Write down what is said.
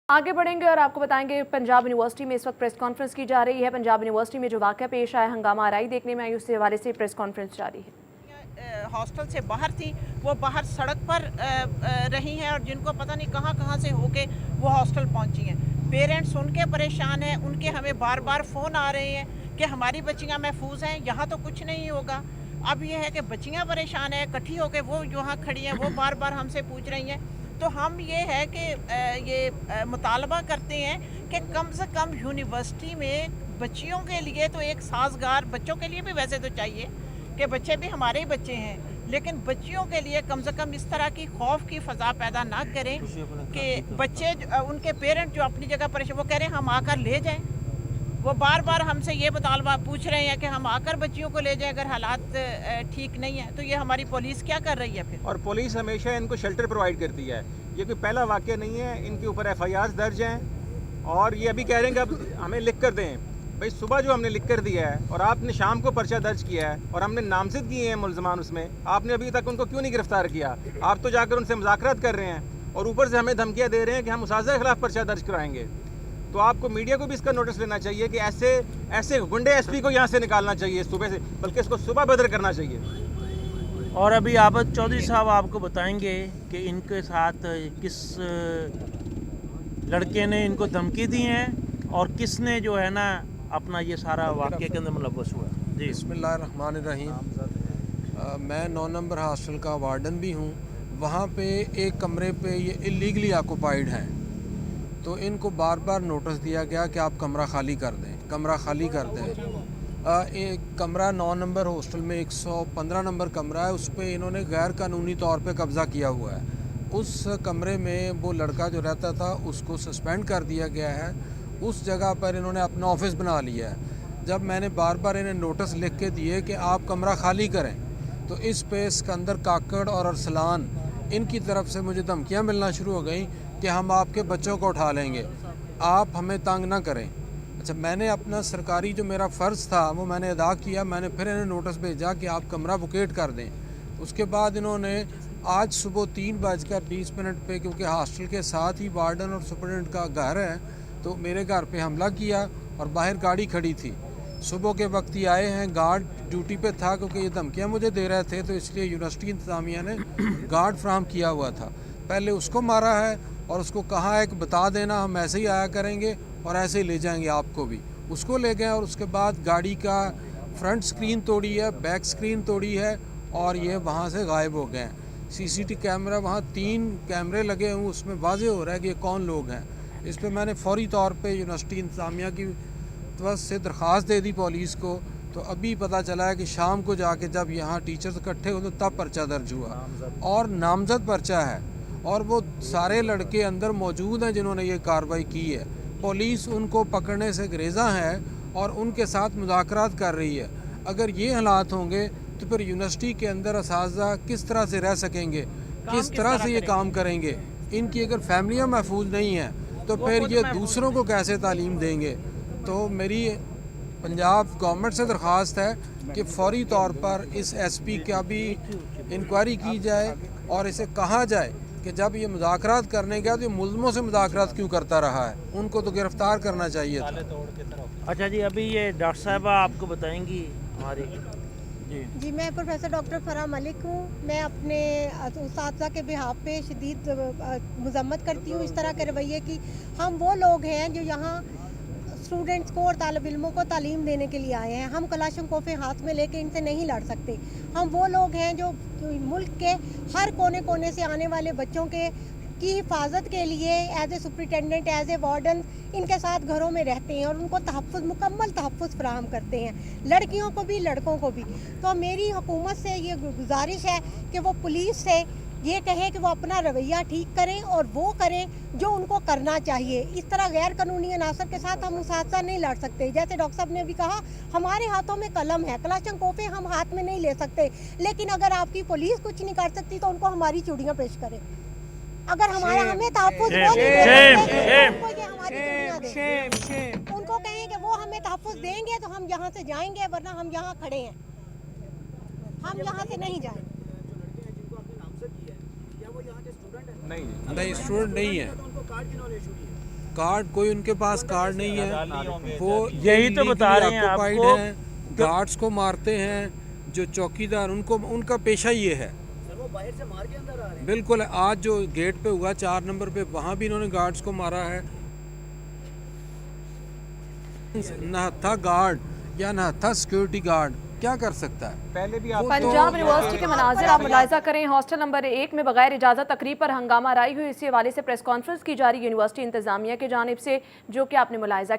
आगे बढ़ेंगे और आपको बताएंगे पंजाब यूनिवर्सिटी में इस वक्त प्रेस कॉन्फ्रेंस की जा रही है। पंजाब यूनिवर्सिटी में जो वाक़या पेश आया, हंगामा आराई देखने में आई, उसके हवाले से प्रेस कॉन्फ्रेंस जारी है। हॉस्टल से बाहर थी, वो बाहर सड़क पर रही हैं और जिनको पता नहीं कहाँ से होके वो हॉस्टल पहुंची हैं। पेरेंट्स उनके परेशान हैं, उनके हमें बार बार फ़ोन आ रहे हैं कि हमारी बच्चियां महफूज हैं, यहाँ तो कुछ नहीं होगा। अब ये है कि बच्चियां परेशान हैं, इकट्ठी होकर वो यहाँ खड़ी हैं, वो बार बार हमसे पूछ रही हैं। तो हम ये है कि ये मुतालबा करते हैं कि कम से कम यूनिवर्सिटी में बच्चियों के लिए तो एक साजगार, बच्चों के लिए भी वैसे तो चाहिए कि बच्चे भी हमारे ही बच्चे हैं, लेकिन बच्चियों के लिए कम से कम इस तरह की खौफ की फ़ज़ा पैदा ना करें कि बच्चे उनके पेरेंट जो अपनी जगह परेशान, वो कह रहे हैं हम आकर ले जाएं। वो बार बार हमसे ये मुतालबा पूछ रहे हैं कि हम आकर बच्चियों को ले जाएं अगर हालात ठीक नहीं है। तो ये हमारी पुलिस क्या कर रही है फिर? और पुलिस हमेशा इनको शेल्टर प्रोवाइड करती है। ये कोई पहला वाक़या नहीं है, इनके ऊपर FIR दर्ज हैं और ये अभी कह रहे हैं कि अब हमें लिख कर दें। भाई सुबह जो हमने लिख कर दिया है और आपने शाम को पर्चा दर्ज किया है और हमने नामजद किए हैं मुल्ज़मान, उसमें आपने अभी तक उनको क्यों नहीं गिरफ्तार किया? आप तो जाकर उनसे मुज़ाकरात कर रहे हैं और ऊपर से हमें धमकियाँ दे रहे हैं कि हम उसाज़ा के खिलाफ पर्चा दर्ज कराएंगे। तो आपको मीडिया को भी इसका नोटिस लेना चाहिए कि ऐसे गुंडे SP को यहाँ से निकालना चाहिए सुबह से, बल्कि इसको सुबह बदर करना चाहिए। और अभी आबद चौधरी साहब आपको बताएंगे कि इनके साथ किस लड़के ने इनको धमकी दी है और किसने जो है ना अपना ये सारा वाक़े के अंदर मुलव्वस हुआ। जी बिस्मिल्लाहिर्रहमानिर्रहीम। मैं 9 नंबर हॉस्टल का वार्डन भी हूँ। वहाँ पे एक कमरे पे ये इलीगली ऑक्युपाइड हैं, तो इनको बार बार नोटिस दिया गया कि आप कमरा खाली कर दें, कमरा खाली कर दें। एक कमरा 9 नंबर हॉस्टल में 115 नंबर कमरा है, उस पर इन्होंने गैर कानूनी तौर पे कब्ज़ा किया हुआ है। उस कमरे में वो लड़का जो रहता था उसको सस्पेंड कर दिया गया है। उस जगह पर इन्होंने अपना ऑफिस बना लिया है। जब मैंने बार बार इन्हें नोटिस लिख के दिए कि आप कमरा खाली करें, तो इस पे सिकंदर काकड़ और अरसलान इनकी तरफ से मुझे धमकियाँ मिलना शुरू हो गई कि हम आपके बच्चों को उठा लेंगे, आप हमें तंग ना करें। अच्छा, मैंने अपना सरकारी जो मेरा फ़र्ज़ था वो मैंने अदा किया। मैंने फिर इन्हें नोटिस भेजा कि आप कमरा वोकेट कर दें। उसके बाद इन्होंने आज सुबह 3:20 पे, क्योंकि हॉस्टल के साथ ही वार्डन और सुपरडेंट का घर है, तो मेरे घर पे हमला किया और बाहर गाड़ी खड़ी थी। सुबह के वक्त ही आए हैं, गार्ड ड्यूटी पे था क्योंकि ये धमकियाँ मुझे दे रहे थे, तो इसलिए यूनिवर्सिटी इंतज़ामिया ने गार्ड फ्राहम किया हुआ था। पहले उसको मारा है और उसको कहा है कि बता देना, हम ऐसे ही आया करेंगे और ऐसे ही ले जाएंगे आपको भी। उसको ले गए और उसके बाद गाड़ी का फ्रंट स्क्रीन तोड़ी है, बैक स्क्रीन तोड़ी है और ये वहाँ से गायब हो गए हैं। CCTV कैमरा, वहाँ 3 कैमरे लगे हुए, उसमें वाज़ेह हो रहा है कि ये कौन लोग हैं। इस पर मैंने फौरी तौर पे यूनिवर्सिटी इंतज़ामिया की तरफ से दरख्वास्त दे दी पुलिस को। तो अभी पता चला है कि शाम को जाके जब यहाँ टीचर्स इकट्ठे हुए तो तब पर्चा दर्ज हुआ और नामजद पर्चा है और वो सारे लड़के अंदर मौजूद हैं जिन्होंने ये कार्रवाई की है। पुलिस उनको पकड़ने से गुरेज़ा है और उनके साथ मुज़ाकरात कर रही है। अगर ये हालात होंगे तो फिर यूनिवर्सिटी के अंदर असातिज़ा किस तरह से रह सकेंगे, किस तरह से ये काम करेंगे? इनकी अगर फैमिलियाँ महफूज नहीं हैं तो फिर ये दूसरों को कैसे तालीम देंगे? तो मेरी पंजाब गवर्नमेंट से दरख्वास्त है कि फौरी तौर पर इस SP का भी इंक्वायरी की जाए और इसे कहा जाए कि जब ये मुज़ाकरात करने गया तो ये मुल्ज़मों से मुज़ाकरात क्यों करता रहा है, उनको तो गिरफ़्तार करना चाहिए था। अच्छा जी, अभी ये डॉक्टर साहबा आपको बताएंगी हमारी। जी, मैं प्रोफेसर डॉक्टर फराह मलिक हूँ। मैं अपने उस्ताद के बिहाफ पे शदीद मज़म्मत करती हूँ इस तरह के रवैये की। हम वो लोग हैं जो यहाँ स्टूडेंट्स को और तालिब इल्मों को तालीम देने के लिए आए हैं। हम कलाशंकोफे हाथ में लेके इनसे नहीं लड़ सकते। हम वो लोग हैं जो मुल्क के हर कोने कोने से आने वाले बच्चों की हिफाजत के लिए as a superintendent, as a warden इनके साथ घरों में रहते हैं और उनको तहफ़्फ़ुज़, मुकम्मल तहफ़्फ़ुज़ फराहम करते हैं, लड़कियों को भी लड़कों को भी। तो मेरी हुकूमत से ये गुजारिश है कि वो पुलिस से ये कहें कि वो अपना रवैया ठीक करें और वो करें जो उनको करना चाहिए। इस तरह गैर कानूनी अनासर के साथ हम मुसाहसा नहीं लड़ सकते। जैसे डॉक्टर साहब ने भी कहा, हमारे हाथों में कलम है, कलाशंकोफे हम हाथ में नहीं ले सकते, लेकिन अगर आपकी पुलिस कुछ नहीं कर सकती तो उनको हमारी चूड़ियाँ पेश करें। अगर हमारा हमें तहफ़्फ़ुज़ वो नहीं दे सकते, उनको ये हमारी चूड़ियाँ दें। उनको कहें कि वो हमें तहफ़्फ़ुज़ देंगे तो हम यहाँ से जाएंगे, वरना हम यहाँ खड़े हैं, हम यहाँ से नहीं जाएंगे। नहीं, स्टूडेंट नहीं है। कार्ड, कोई उनके पास कार्ड नहीं है, वो यही तो बता रहे हैं occupied आपको हैं, गार्ड्स को मारते हैं, जो चौकीदार उनको उनका पेशा ये है। वो बाहर से मार के अंदर आ रहे हैं। बिल्कुल, आज जो गेट पे हुआ 4 नंबर पे, वहाँ भी इन्होंने गार्ड्स को मारा है। ना था गार्ड या ना था सिक्योरिटी गार्ड, क्या कर सकता है? पहले भी आप पंजाब यूनिवर्सिटी के मनाजिर आप मुलाहिजा करें। हॉस्टल नंबर 1 में बगैर इजाज़त तकरीब पर हंगामा आराई हुई, इसी हवाले से प्रेस कॉन्फ्रेंस की जा रही यूनिवर्सिटी इंतजामिया की जानिब से, जो कि आपने मुलाहिजा